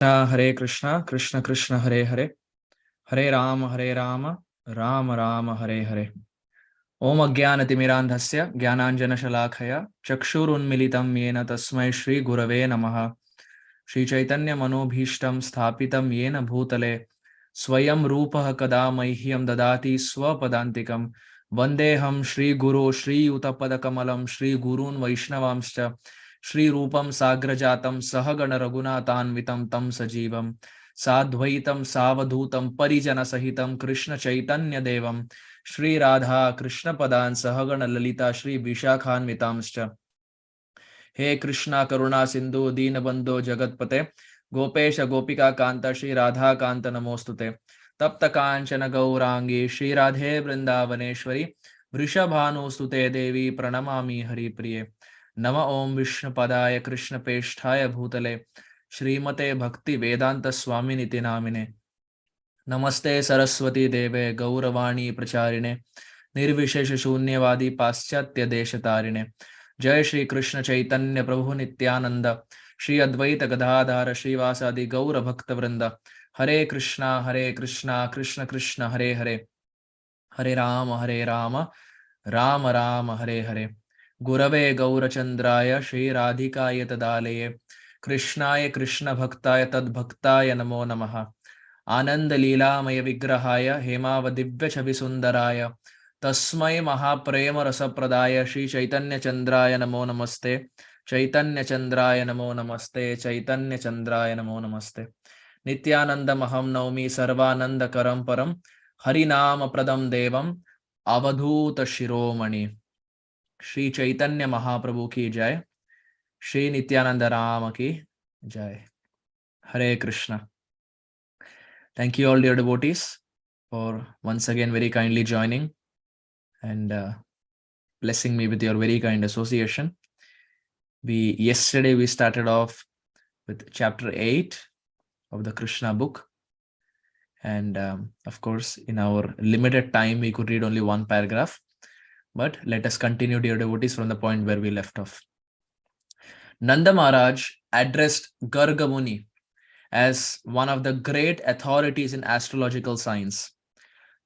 Hare Krishna, Krishna Krishna Hare Hare, Hare Rama, Rama Rama Hare Hare. Om Ajnanatimirandhasya Jnananjana Shalakaya Chakshurunmilitam Yena Tasmai Shri Gurave Namaha. Shri Chaitanya Manobhishtam Sthapitam Yena Bhutale Swayam Rupaha Kada Mahyam Dadati Swapadantikam Vandeham Shri Guru Shri Utapadakamalam Shri Gurun Vaishnavamscha Shri Rupam Sagrajatam Sahagana Raghunathanvitam Tam Sajivam Sadvaitam Savadhutam Parijana Sahitam Krishna Chaitanya Devam Shri Radha Krishna Padan Sahagana Lalita Shri Vishakhanvitamscha. हे कृष्णा करुणा सिंधु दीन बंधो जगतपते गोपेश गोपिका कांता श्री राधा कांत नमोस्तुते तप्त कांचन गौरांगी श्री राधे वृंदावनेश्वरी वृषभानुस्तुते देवी प्रणमामि हरिप्रिये नम ओं विष्णुपदाय कृष्णपेष्ठाय भूतले श्रीमते भक्ति वेदांत स्वामिनिति नामिने नमस्ते सरस्वती देवे गौरवाणी प्रचारिणे निर्विशेष शून्यवादी पाश्चात्य देशतारिणे जय श्री कृष्ण चैतन्य प्रभु नित्यानंद श्री अद्वैत गदाधर श्रीवासादि गौर भक्त वृंद हरे कृष्णा कृष्ण कृष्ण हरे हरे हरे राम राम राम हरे हरे गुरवे गौरचंद्राय श्री राधिकाय तदालये कृष्णाय कृष्ण भक्ताय तद्भक्ताय नमो नमः आनंद लीलामय विग्रहाय हेमावदिव्य छवि सुंदराय तस्मै महाप्रेम रसप्रदाय श्री चैतन्य चंद्राय नमो नमस्ते चैतन्य चंद्राय नमो नमस्ते चैतन्य चंद्राय नमो नमस्ते नित्यानंदमहं नौमि सर्वानंदकरं परं हरिनाम प्रदं देवं अवधूत शिरोमणि श्री चैतन्य महाप्रभु की जय श्री नित्यानंद राम की जय हरे Krishna. Thank you all dear devotees for once again very kindly joining and blessing me with your very kind association. Yesterday we started off with chapter 8 of the Krishna book, and of course in our limited time we could read only one paragraph, but let us continue dear devotees from the point where we left off. Nanda Maharaj addressed Garga Muni as one of the great authorities in astrological science.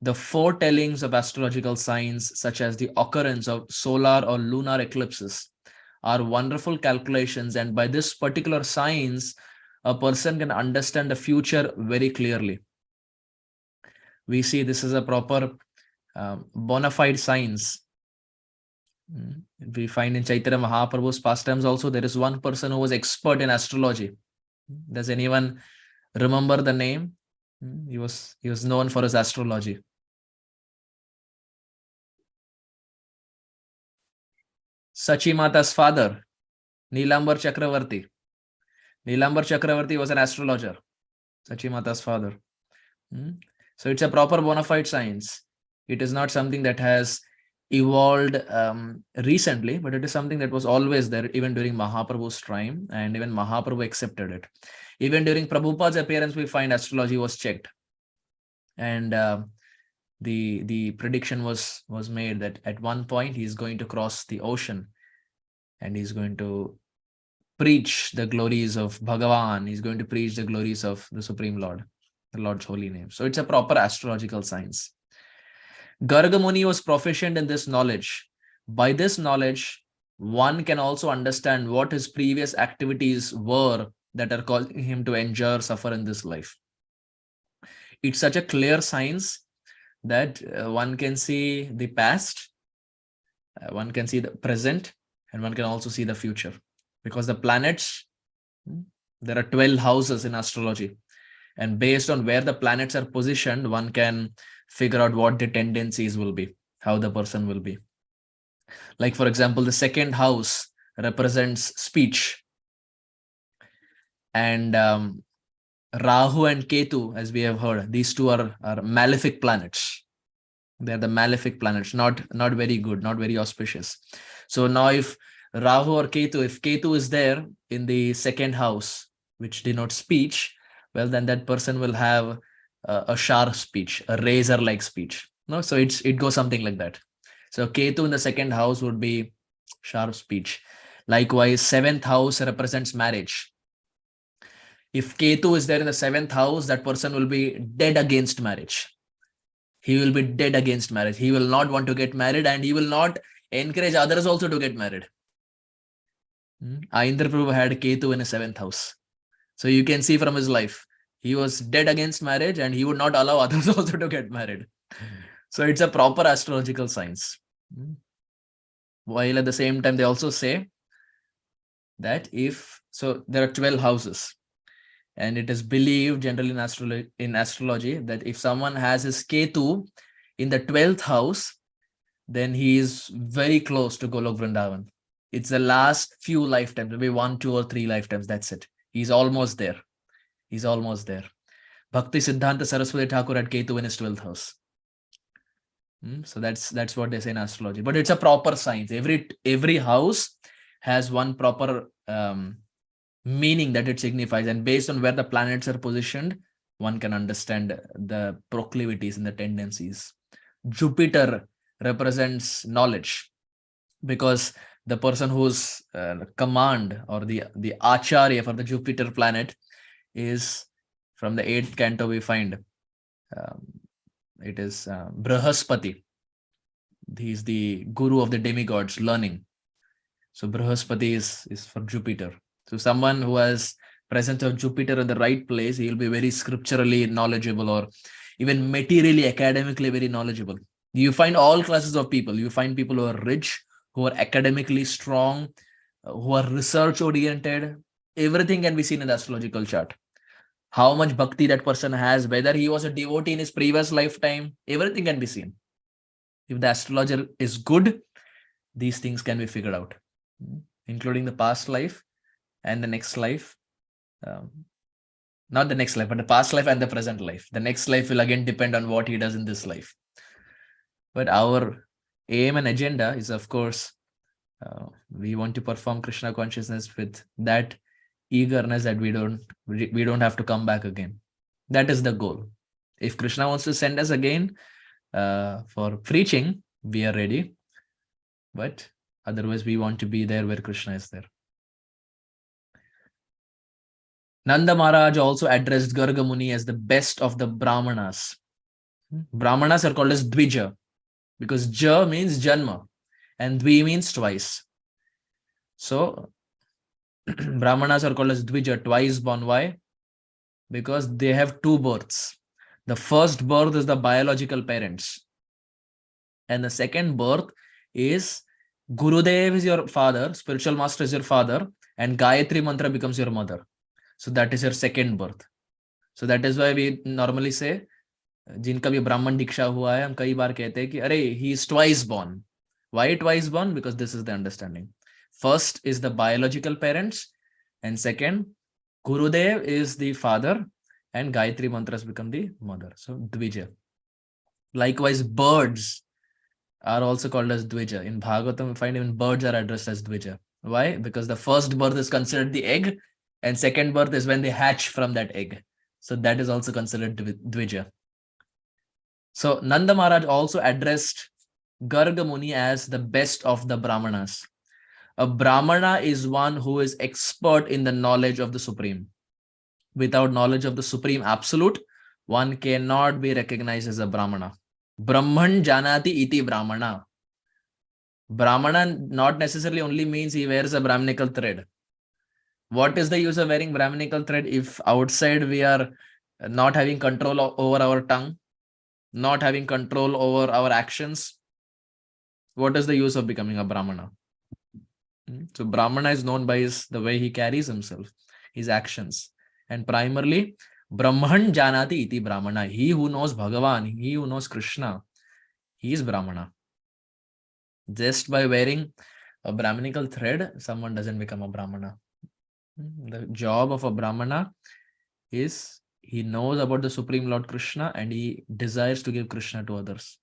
The foretellings of astrological signs, such as the occurrence of solar or lunar eclipses, are wonderful calculations, and by this particular science, a person can understand the future very clearly. We see this is a proper bona fide science. We find in Chaitanya Mahaprabhu's pastimes also, there is one person who was expert in astrology. Does anyone remember the name? He was known for his astrology. Sachimata's father, Nilambar Chakravarti. Nilambar Chakravarti was an astrologer, Sachimata's father. So it's a proper bona fide science. It is not something that has evolved recently, but it is something that was always there even during Mahaprabhu's time, and even Mahaprabhu accepted it. Even during Prabhupada's appearance, we find astrology was checked. And the prediction was made that at one point he's going to cross the ocean and he's going to preach the glories of Bhagavan. He's going to preach the glories of the Supreme Lord, the Lord's holy name. So it's a proper astrological science. Garga Muni was proficient in this knowledge. By this knowledge, one can also understand what his previous activities were that are causing him to endure, suffer in this life. It's such a clear science that one can see the past, one can see the present, and one can also see the future. Because the planets, there are 12 houses in astrology. And based on where the planets are positioned, one can figure out what the tendencies will be, how the person will be. Like, for example, the second house represents speech. And Rahu and Ketu, as we have heard, these two are malefic planets. They're the malefic planets, not very good, not very auspicious. So now if Rahu or Ketu, if Ketu is there in the second house, which denotes speech, well, then that person will have a sharp speech, a razor-like speech. No, so it goes something like that. So Ketu in the second house would be sharp speech. Likewise, seventh house represents marriage. If Ketu is there in the 7th house, that person will be dead against marriage. He will be dead against marriage. He will not want to get married, and he will not encourage others also to get married. Indra Prabhu had Ketu in his 7th house. So you can see from his life, he was dead against marriage and he would not allow others also to get married. So it's a proper astrological science. While at the same time, they also say that so there are 12 houses. And it is believed generally in astrology that if someone has his Ketu in the 12th house, then he is very close to Golok Vrindavan. It's the last few lifetimes, maybe 1, 2, or 3 lifetimes. That's it. He's almost there. He's almost there. Bhakti Siddhanta Saraswati Thakur had Ketu in his 12th house. So that's what they say in astrology. But it's a proper science. Every house has one proper meaning that it signifies, and based on where the planets are positioned, one can understand the proclivities and the tendencies. Jupiter represents knowledge, because the person whose command or the acharya for the Jupiter planet is from the 8th canto. We find it is Brahaspati. He is the guru of the demigods, learning. So Brahaspati is for Jupiter. So someone who has presence of Jupiter in the right place, he will be very scripturally knowledgeable, or even materially, academically very knowledgeable. You find all classes of people. You find people who are rich, who are academically strong, who are research oriented. Everything can be seen in the astrological chart. How much bhakti that person has, whether he was a devotee in his previous lifetime, everything can be seen. If the astrologer is good, these things can be figured out, including the past life and the next life. Not the next life, but the past life and the present life. The next life will again depend on what he does in this life. But our aim and agenda is, of course, we want to perform Krishna consciousness with that eagerness that we don't have to come back again. That is the goal. If Krishna wants to send us again for preaching, we are ready. But otherwise, we want to be there where Krishna is there. Nanda Maharaj also addressed Garga Muni as the best of the Brahmanas. Brahmanas are called as Dvija, because Ja means Janma and Dvi means twice. So Brahmanas are called as Dvija, twice born. Why? Because they have 2 births. The first birth is the biological parents, and the second birth is Gurudev is your father, spiritual master is your father, and Gayatri Mantra becomes your mother. So that is your second birth. So that is why we normally say, जिनका भी ब्राह्मण दीक्षा हुआ है, हम कई बार कहते हैं कि अरे he is twice born. Why twice born? Because this is the understanding. First is the biological parents, and second, Gurudev is the father, and Gayatri mantras become the mother. So Dvija. Likewise, birds are also called as Dvija. In Bhagavatam, we find even birds are addressed as Dvija. Why? Because the first birth is considered the egg, and second birth is when they hatch from that egg. So that is also considered Dvija. So Nanda Maharaj also addressed Garga Muni as the best of the Brahmanas. A Brahmana is one who is expert in the knowledge of the Supreme. Without knowledge of the Supreme Absolute, one cannot be recognized as a Brahmana. Brahman janati iti Brahmana. Brahmana not necessarily only means he wears a Brahminical thread. What is the use of wearing Brahminical thread if outside we are not having control over our tongue, not having control over our actions? What is the use of becoming a Brahmana? So Brahmana is known by the way he carries himself, his actions. And primarily, Brahman janati iti Brahmana. He who knows Bhagavan, he who knows Krishna, he is Brahmana. Just by wearing a Brahminical thread, someone doesn't become a Brahmana. The job of a Brahmana is he knows about the Supreme Lord Krishna and he desires to give Krishna to others.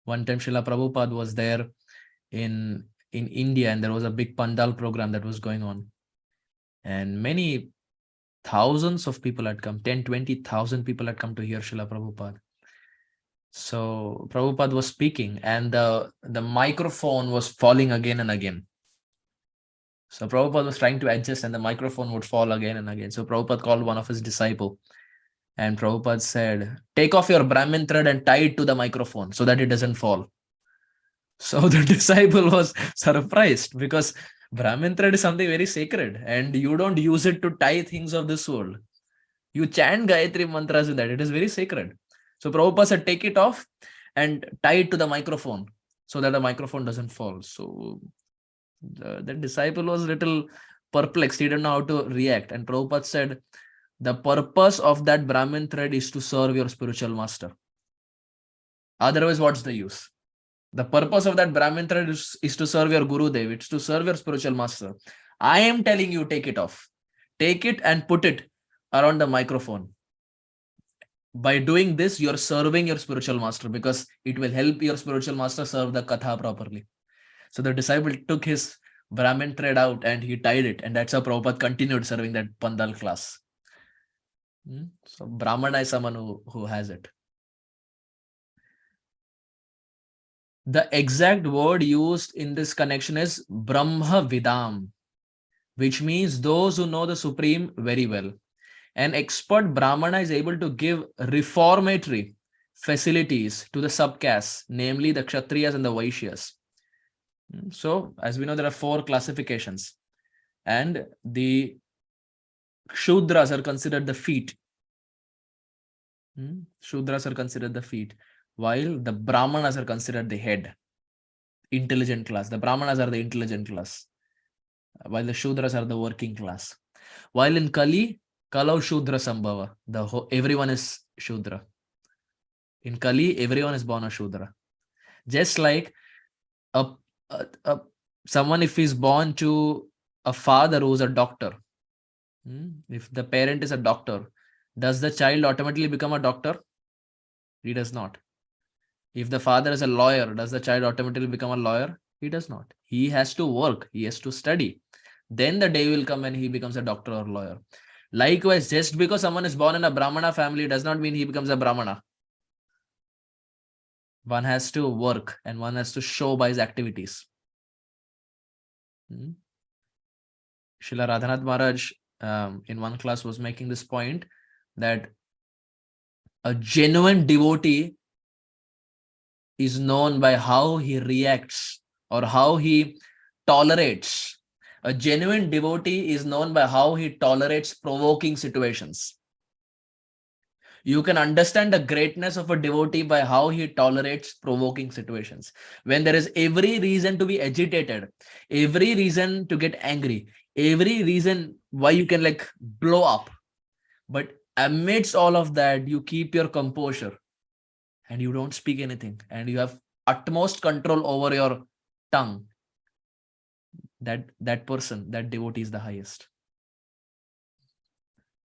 One time Srila Prabhupada was there in India, and there was a big Pandal program that was going on. And many thousands of people had come, 10,000-20,000 people had come to hear Srila Prabhupada. So Prabhupada was speaking, and the microphone was falling again and again. So Prabhupada was trying to adjust and the microphone would fall again and again. So Prabhupada called one of his disciples and Prabhupada said, take off your Brahmin thread and tie it to the microphone so that it doesn't fall. So the disciple was surprised because Brahmin thread is something very sacred and you don't use it to tie things of this world. You chant Gayatri mantras with that. It is very sacred. So Prabhupada said, take it off and tie it to the microphone so that the microphone doesn't fall. So the disciple was a little perplexed. He didn't know how to react. And Prabhupada said, the purpose of that Brahmin thread is to serve your spiritual master. Otherwise, what's the use? The purpose of that Brahmin thread is to serve your Guru Dev. It's to serve your spiritual master. I am telling you, take it off. Take it and put it around the microphone. By doing this, you're serving your spiritual master because it will help your spiritual master serve the katha properly. So the disciple took his Brahmin thread out and he tied it. And that's how Prabhupada continued serving that Pandal class. So Brahmana is someone who has it. The exact word used in this connection is Brahma Vidam, which means those who know the Supreme very well. An expert Brahmana is able to give reformatory facilities to the subcastes, namely the Kshatriyas and the Vaishyas. So, as we know, there are 4 classifications, and the Shudras are considered the feet. Shudras are considered the feet, while the Brahmanas are considered the head, intelligent class. The Brahmanas are the intelligent class, while the Shudras are the working class. While in Kali, Kalau Shudra Sambhava, everyone is Shudra. In Kali, everyone is born a Shudra. Just like someone, if he's born to a father who's a doctor, if the parent is a doctor, does the child automatically become a doctor? He does not. If the father is a lawyer, does the child automatically become a lawyer? He does not. He has to work. He has to study. Then the day will come when he becomes a doctor or lawyer. Likewise, just because someone is born in a Brahmana family does not mean he becomes a Brahmana. One has to work and one has to show by his activities. Srila Radhanath Maharaj in one class was making this point that a genuine devotee is known by how he reacts or how he tolerates. A genuine devotee is known by how he tolerates provoking situations. You can understand the greatness of a devotee by how he tolerates provoking situations. When there is every reason to be agitated, every reason to get angry, every reason why you can like blow up, but amidst all of that, you keep your composure and you don't speak anything and you have utmost control over your tongue. That person, that devotee is the highest.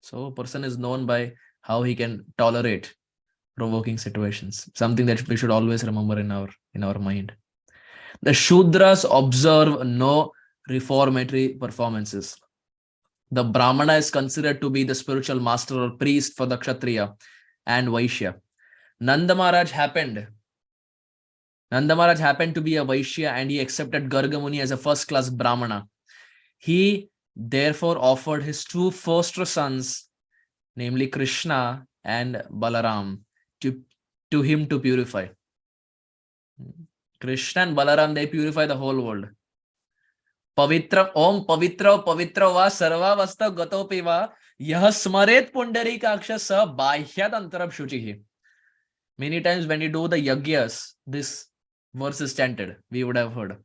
So a person is known by how he can tolerate provoking situations, something that we should always remember in our mind. The Shudras observe no reformatory performances. The Brahmana is considered to be the spiritual master or priest for the Kshatriya and Vaishya. Nanda Maharaj happened to be a Vaishya and he accepted Garga Muni as a first-class Brahmana. He therefore offered his 2 foster sons, namely Krsna and Balaram, to him to purify. Krishna and Balaram, they purify the whole world. Pavitra Om Pavitra Pavitra va Sarva Vasta Gatopi va Yah Smaret Pundarikaksha sa Bahyat Antarab Shuchihi. Many times when you do the yagyas, this verse is chanted. We would have heard.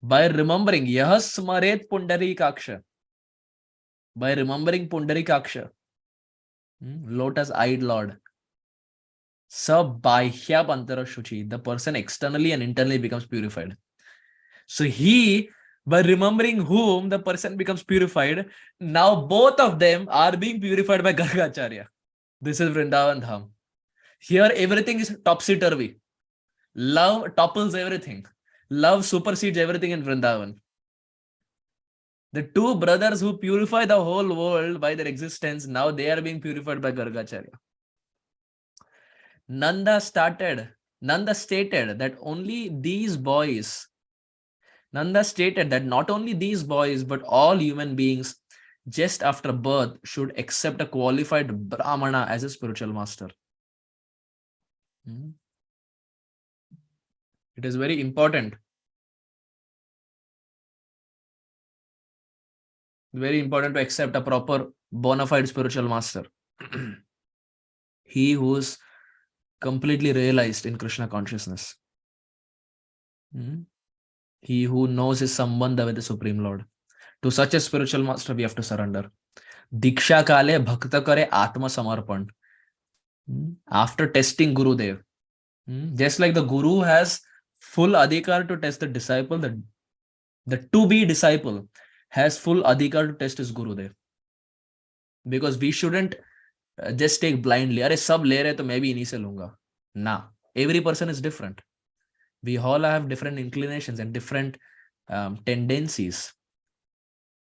By remembering Yah Smaret Pundarikaksha, by remembering Pundarikaksha, lotus-eyed Lord, Sabahya Pantara Shuchi, the person externally and internally becomes purified. So by remembering whom the person becomes purified, now both of them are being purified by Gargacharya. This is Vrindavan Dham. Here everything is topsy-turvy. Love topples everything. Love supersedes everything in Vrindavan. The 2 brothers who purify the whole world by their existence, now they are being purified by Gargacharya. Nanda stated that only these boys Nanda stated that not only these boys, but all human beings just after birth should accept a qualified Brahmana as a spiritual master. It is very important. Very important to accept a proper bona fide spiritual master. He who is completely realized in Krishna consciousness. He who knows his sambandha with the Supreme Lord. To such a spiritual master, we have to surrender. Diksha kale bhakta kare atma samarpan. After testing Gurudev. Just like the Guru has full adhikar to test the disciple, the to-be disciple has full adhikar to test his Gurudev. Because we shouldn't just take blindly. Are sab le rahe to main bhi inhi se lunga. Nah. Every person is different. We all have different inclinations and different tendencies.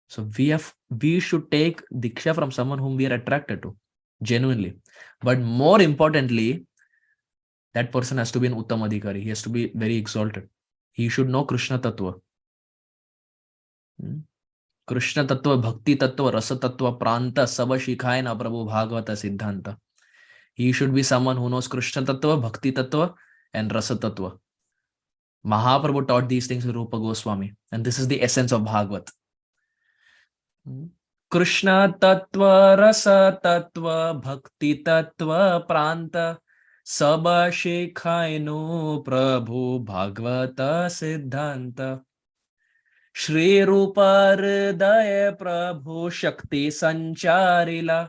So we should take diksha from someone whom we are attracted to, genuinely. But more importantly, that person has to be an Uttam Adhikari. He has to be very exalted. He should know Krishna Tattva. Krishna Tattva, Bhakti Tattva, Rasa Tattva, Pranta, Saba Shikhayana Prabhu Bhagavata Siddhanta. He should be someone who knows Krishna Tattva, Bhakti Tattva, and Rasa Tattva. Mahaprabhu taught these things to Rupa Goswami. And this is the essence of Bhagavat. Krishna Tattva, Rasa Tattva, Bhakti Tattva, Pranta, Saba Shikhainu Prabhu Bhagavata Siddhanta. Shri Rupa Hridaya Prabhu Shakti Sancharila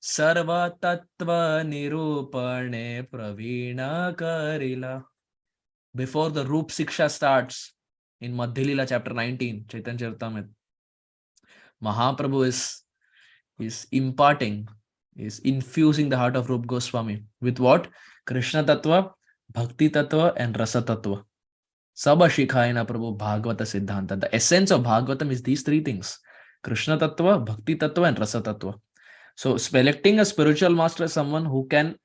Sarva Tattva Nirupane Pravina Karila. Before the Rup Siksha starts in Madhyalila chapter 19, Chaitanya Charitamrita, Mahaprabhu is imparting, is infusing the heart of Rup Goswami with what? Krishna Tattva, Bhakti Tattva, and Rasa Tattva. Saba Shikhayana Prabhu Bhagavata Siddhanta. The essence of Bhagavatam is these three things: Krishna Tattva, Bhakti Tattva, and Rasa Tattva. So selecting a spiritual master is someone who can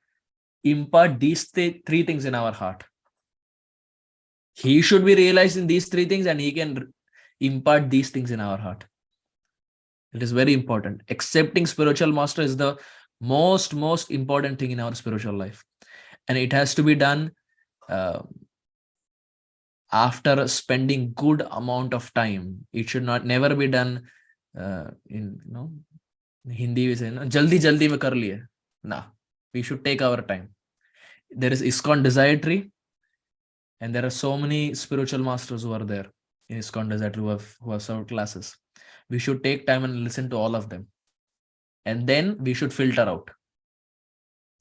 impart these three things in our heart. He should be realized in these three things and he can impart these things in our heart. It is very important. Accepting spiritual master is the most important thing in our spiritual life. And it has to be done after spending good amount of time. It should never be done in Hindi we say jaldi mein kar liye. Nah, we should take our time. There is ISKCON Desire Tree, and there are so many spiritual masters who are there in ISKCON Desire Tree who have served classes. We should take time and listen to all of them, and then we should filter out.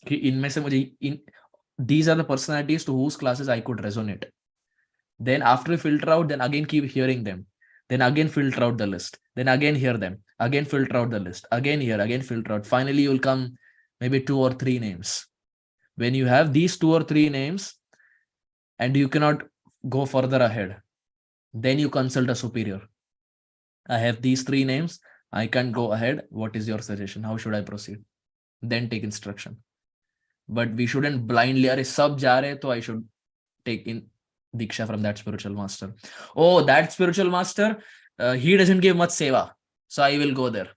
These are the personalities to whose classes I could resonate. Then after we filter out, then again keep hearing them. Then again filter out the list. Then again hear them. Again filter out the list. Again hear, again filter out. Finally, you'll come maybe 2 or 3 names. When you have these 2 or 3 names and you cannot go further ahead, then you consult a superior. I have these 3 names. I can't go ahead. What is your suggestion? How should I proceed? Then take instruction. But we shouldn't blindly, are sab ja rahe, so I should take in Diksha from that spiritual master. Oh, that spiritual master, he doesn't give much seva, so I will go there.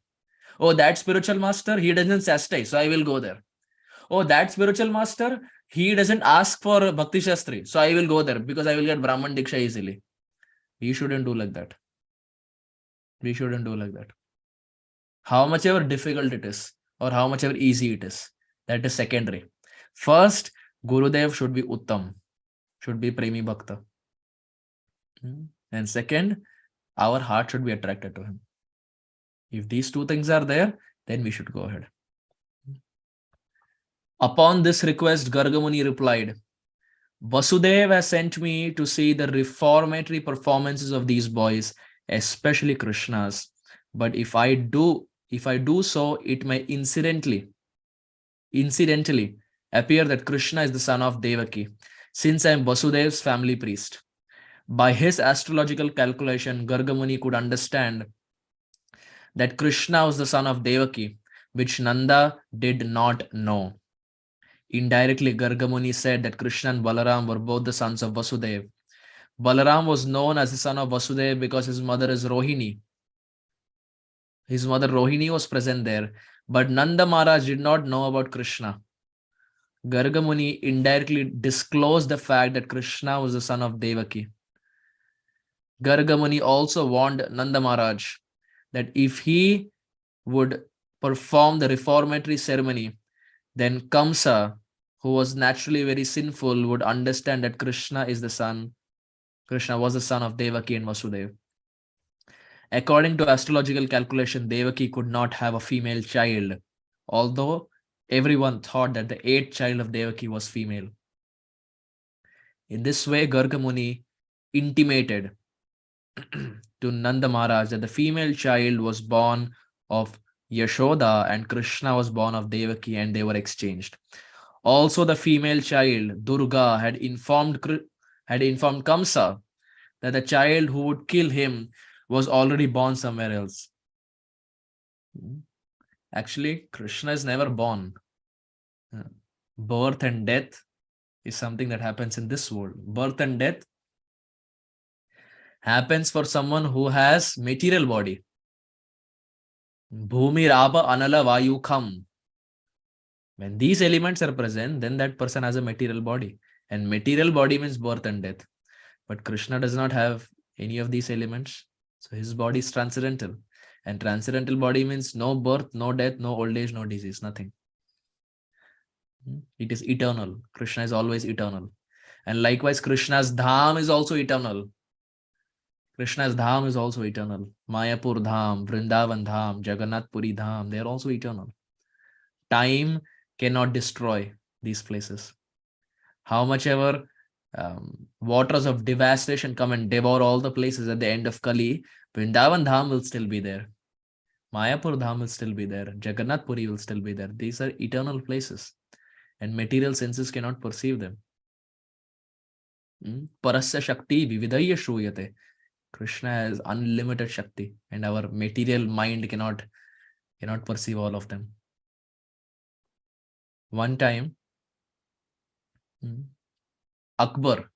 Oh, that spiritual master, he doesn't chastise, so I will go there. Oh, that spiritual master, he doesn't ask for Bhakti Shastri, so I will go there because I will get Brahman Diksha easily. We shouldn't do like that. We shouldn't do like that. How much ever difficult it is or how much ever easy it is, that is secondary. First, Gurudev should be Uttam, should be Premi Bhakta. And second, our heart should be attracted to him. If these 2 things are there, then we should go ahead. Upon this request, Gargamuni replied, Vasudev has sent me to see the reformatory performances of these boys, especially Krishna's. But if I do so, it may incidentally appear that Krishna is the son of Devaki, since I am Vasudev's family priest. By his astrological calculation, Gargamuni could understand that Krishna was the son of Devaki, which Nanda did not know. Indirectly, Gargamuni said that Krishna and Balaram were both the sons of Vasudev. Balaram was known as the son of Vasudeva because his mother is Rohini. His mother Rohini was present there. But Nanda Maharaj did not know about Krishna. Garga Muni indirectly disclosed the fact that Krishna was the son of Devaki. Garga Muni also warned Nanda Maharaj that if he would perform the reformatory ceremony, then Kamsa, who was naturally very sinful, would understand that Krishna was the son of Devaki and Vasudeva. According to astrological calculation, Devaki could not have a female child, although everyone thought that the eighth child of Devaki was female. In this way, Garga Muni intimated to Nanda Maharaj that the female child was born of Yashoda and Krishna was born of Devaki, and they were exchanged. Also, the female child, Durga, had informed Kamsa that the child who would kill him was already born somewhere else. Actually, Krishna is never born. Birth and death is something that happens in this world. Birth and death happens for someone who has material body. Bhumi, Rapa, Anala, Vayu, Kham. When these elements are present, then that person has a material body. And material body means birth and death. But Krishna does not have any of these elements. So his body is transcendental. And transcendental body means no birth, no death, no old age, no disease, nothing. It is eternal. Krishna is always eternal. And likewise, Krishna's dham is also eternal. Krishna's dham is also eternal. Mayapur dham, Vrindavan dham, Jagannath Puri dham, they are also eternal. Time cannot destroy these places. How much ever waters of devastation come and devour all the places at the end of Kali, Vrindavan dham will still be there. Mayapur dham will still be there. Jagannath Puri will still be there. These are eternal places. And material senses cannot perceive them. Parasya Shakti Vividaya Shruyate. Krishna has unlimited Shakti, and our material mind cannot perceive all of them. One time, Akbar,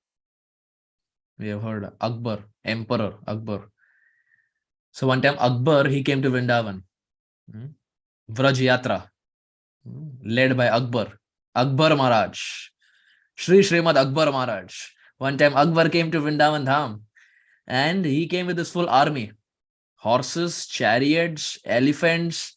we have heard Akbar, Emperor Akbar. So one time Akbar, he came to Vrindavan, Vraj Yatra, led by Akbar Maharaj, Shri Srimad Akbar Maharaj. One time Akbar came to Vrindavan Dham, and he came with his full army, horses, chariots, elephants,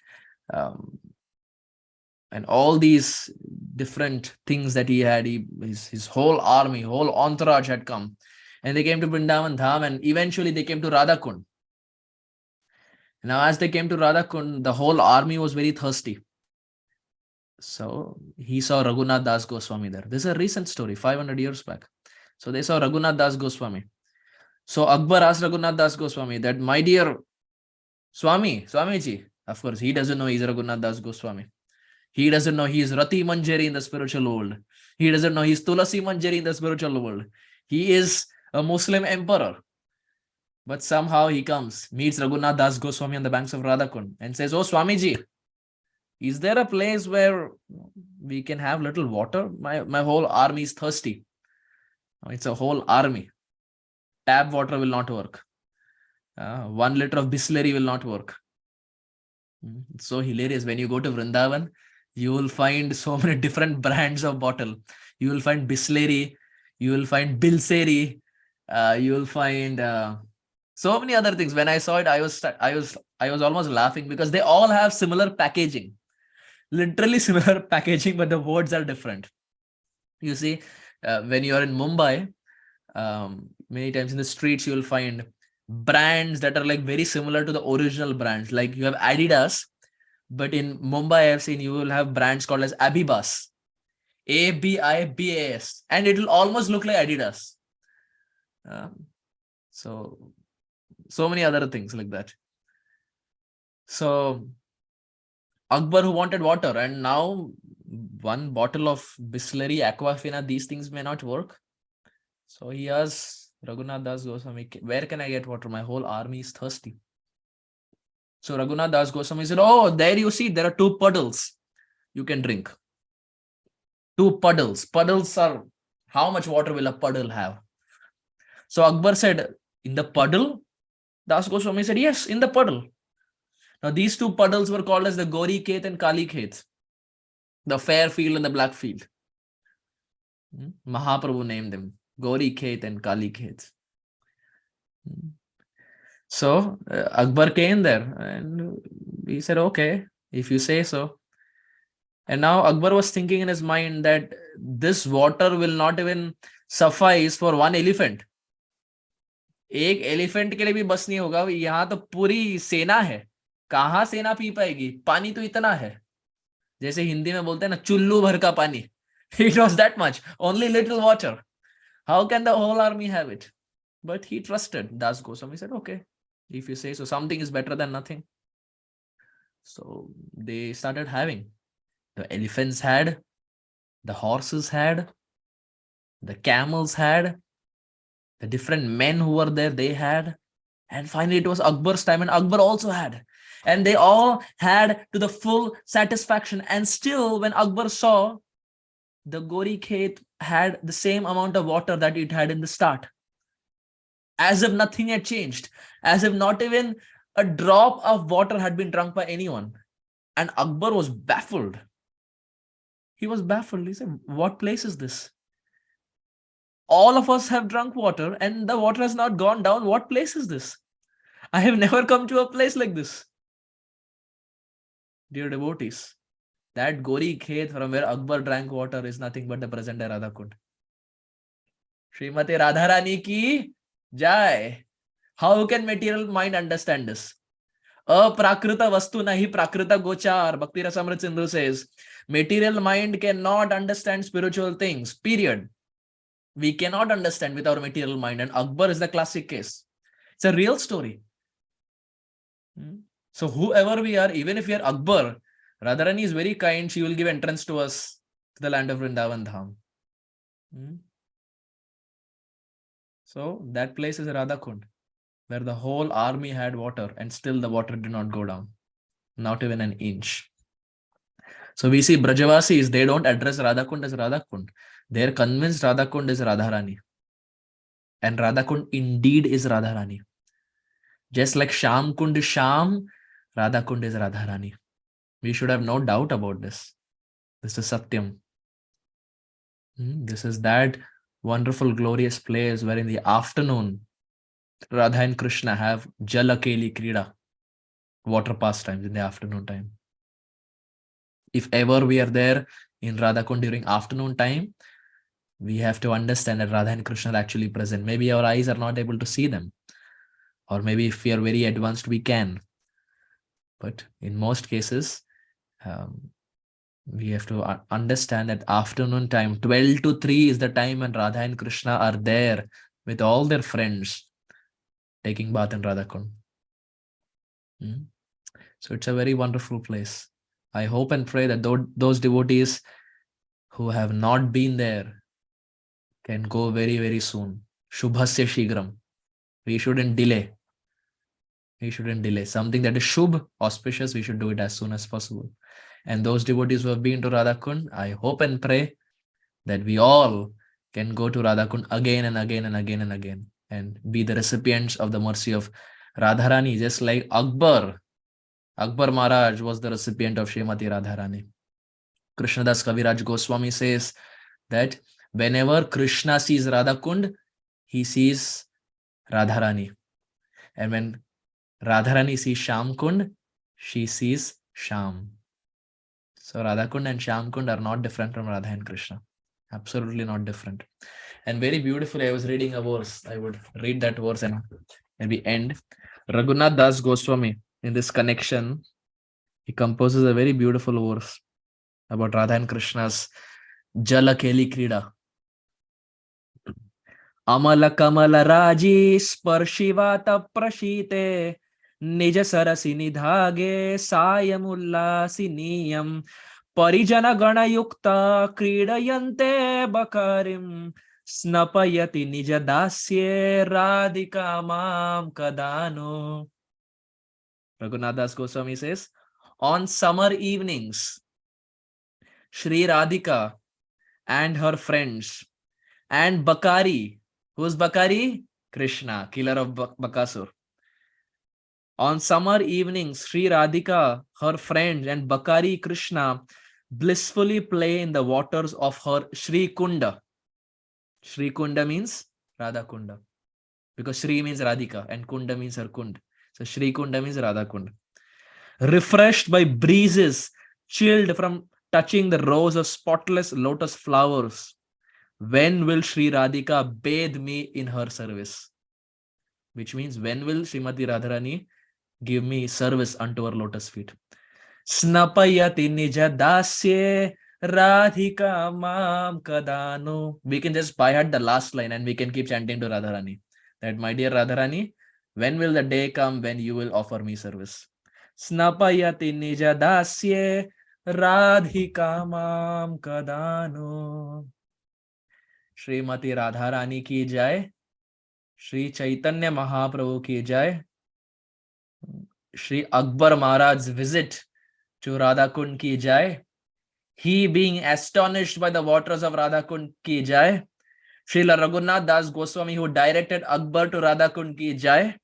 and all these different things that he had. His whole army, whole entourage had come. And they came to Vrindavan Dham, and eventually they came to Radha Kund. Now, as they came to Radha Kund, the whole army was very thirsty. So he saw Raghunath Das Goswami there. This is a recent story, 500 years back. So they saw Raghunath Das Goswami. So Akbar asked Raghunath Das Goswami that, my dear Swamiji, of course, he doesn't know he's Raghunath Das Goswami. He doesn't know he is Rati Manjari in the spiritual world. He doesn't know he's Tulasi Manjari in the spiritual world. He is a Muslim emperor. But somehow he comes, meets Raghunath Das Goswami on the banks of Radha Kund and says, oh Swamiji, is there a place where we can have little water? My whole army is thirsty. It's a whole army. Tap water will not work. 1 liter of Bisleri will not work. It's so hilarious. When you go to Vrindavan, you will find so many different brands of bottle. You will find Bisleri, you will find Bilseri, you will find so many other things. When I saw it, I was almost laughing because they all have similar packaging. Literally similar packaging, but the words are different. You see, when you are in Mumbai, many times in the streets, you will find brands that are like very similar to the original brands. Like you have Adidas, but in Mumbai, I have seen you will have brands called as Abibas, Abibas, and it will almost look like Adidas. So many other things like that. So Akbar, who wanted water, and now 1 bottle of Bisleri, Aquafina, these things may not work. So he asked Raghunath Das Goswami, where can I get water? My whole army is thirsty. So Raghunath Das Goswami said, oh, there you see, there are 2 puddles you can drink. 2 puddles. Puddles are, how much water will a puddle have? So Akbar said, in the puddle? Das Goswami said, yes, in the puddle. Now these two puddles were called as the Gori Khet and Kali Khet, the fair field and the black field. Mahaprabhu named them Gori Khet and Kali Khet. So Akbar came there and he said, okay, if you say so. And now Akbar was thinking in his mind that this water will not even suffice for one elephant. एक elephant के लिए भी बस नहीं होगा, यहाँ तो पूरी सेना है, कहाँ सेना पी पाएगी, पानी तो इतना है, जैसे हिंदी में बोलते हैं ना चुल्लू भर का पानी. It was that much, only little water. How can the whole army have it? But he trusted Das Goswami. He said, okay, if you say so, something is better than nothing. So they started having. The elephants had, the horses had, the camels had, the different men who were there, they had. And finally it was Akbar's time, and Akbar also had. And they all had to the full satisfaction. And still when Akbar saw, the Gori Khet had the same amount of water that it had in the start. As if nothing had changed. As if not even a drop of water had been drunk by anyone. And Akbar was baffled. He was baffled. He said, what place is this? All of us have drunk water and the water has not gone down. What place is this? I have never come to a place like this. Dear devotees, that Gori Khet from where Akbar drank water is nothing but the present day Radha Kund. Srimati Radharani ki jai. How can material mind understand this? Aprakrita vastu nahi prakrita gochar. Bhakti Rasamrit Sindhu says, material mind cannot understand spiritual things, period. We cannot understand with our material mind, and Akbar is the classic case. It's a real story. So whoever we are, even if we are Akbar, Radharani is very kind. She will give entrance to us to the land of Vrindavan Dham. So that place is Radha Kund, where the whole army had water and still the water did not go down, not even an inch. So we see Brajavasis, they don't address Radha Kund as Radha Kund. They're convinced Radha Kund is Radharani. And Radha Kund indeed is Radharani. Just like Sham Kund is Sham, Radha Kund is Radharani. We should have no doubt about this. This is Satyam. This is that wonderful, glorious place where in the afternoon, Radha and Krishna have Jalakeli Krida, water pastimes in the afternoon time. If ever we are there in Radha Kund during afternoon time, we have to understand that Radha and Krishna are actually present. Maybe our eyes are not able to see them. Or maybe if we are very advanced, we can. But in most cases, we have to understand that afternoon time, 12 to 3 is the time when Radha and Krishna are there with all their friends taking bath in Radha Kund. So it's a very wonderful place. I hope and pray that those devotees who have not been there can go very, very soon. Shubhasya Shigram. We shouldn't delay. We shouldn't delay. Something that is Shubh, auspicious, we should do it as soon as possible. And those devotees who have been to Radha Kund, I hope and pray that we all can go to Radha Kund again and again and again and again and be the recipients of the mercy of Radharani, just like Akbar. Akbar Maharaj was the recipient of Srimati Radharani. Krishnadas Kaviraj Goswami says that whenever Krishna sees Radha Kund, he sees Radharani. And when Radharani sees Sham Kund, she sees Sham. So Radha Kund and Sham Kund are not different from Radha and Krishna. Absolutely not different. And very beautifully, I was reading a verse. I would read that verse and maybe end. Raghunath Das Goswami, in this connection, he composes a very beautiful verse about Radha and Krishna's Jala Keli Krida. Amala Kamala Raji Sparshivata Prashite Nija Sarasi Nidhage Sayamulla Siniyam Parijana Gana Yukta Kridayante Bakarim Snapayati Nija Dasye Radhika Mam Kadano. Raghunath Das Goswami says, on summer evenings, Shri Radhika and her friends and Bakari. Who's Bakari? Krishna, killer of Bakasur. On summer evenings, Sri Radhika, her friend, and Bakari Krishna blissfully play in the waters of her Sri Kunda. Sri Kunda means Radha Kunda, because Sri means Radhika and Kunda means her Kund. So Sri Kunda means Radha Kund. Refreshed by breezes, chilled from touching the rows of spotless lotus flowers, when will Sri Radhika bathe me in her service? Which means, when will Srimati Radharani give me service unto her lotus feet? Snapayati nija dasye Radhika mam kadano. We can just by heart the last line and we can keep chanting to Radharani. That, my dear Radharani, when will the day come when you will offer me service? Snapayati nija dasye Radhika mam kadano. Shrimati Radha Rani की जय, श्री चैतन्य महाप्रभु की जय, श्री अकबर महाराज visit to Radha Kund ki jai, he being astonished by the waters of Radha Kund ki jai, Srila Raghunath Das Goswami who directed Akbar to Radha Kund ki jai,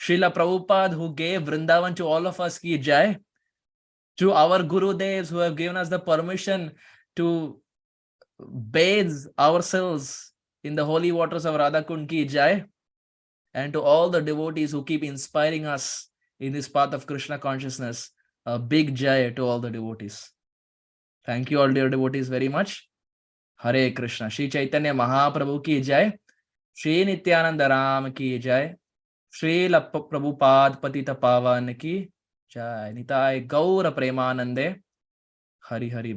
Srila Prabhupada who gave Vrindavan to all of us ki jai, to our Gurudevs who have given us the permission to bathe ourselves in the holy waters of Radha Kund ki jai, and to all the devotees who keep inspiring us in this path of Krishna consciousness, a big jai to all the devotees. Thank you all dear devotees very much. Hare Krishna. Shri Chaitanya Mahaprabhu ki jai, Shri Nityananda Ram ki jai, Shri Prabhupada Patita Pavan ki jai, Nitai Gaura Premanande, Hari Hari Bol.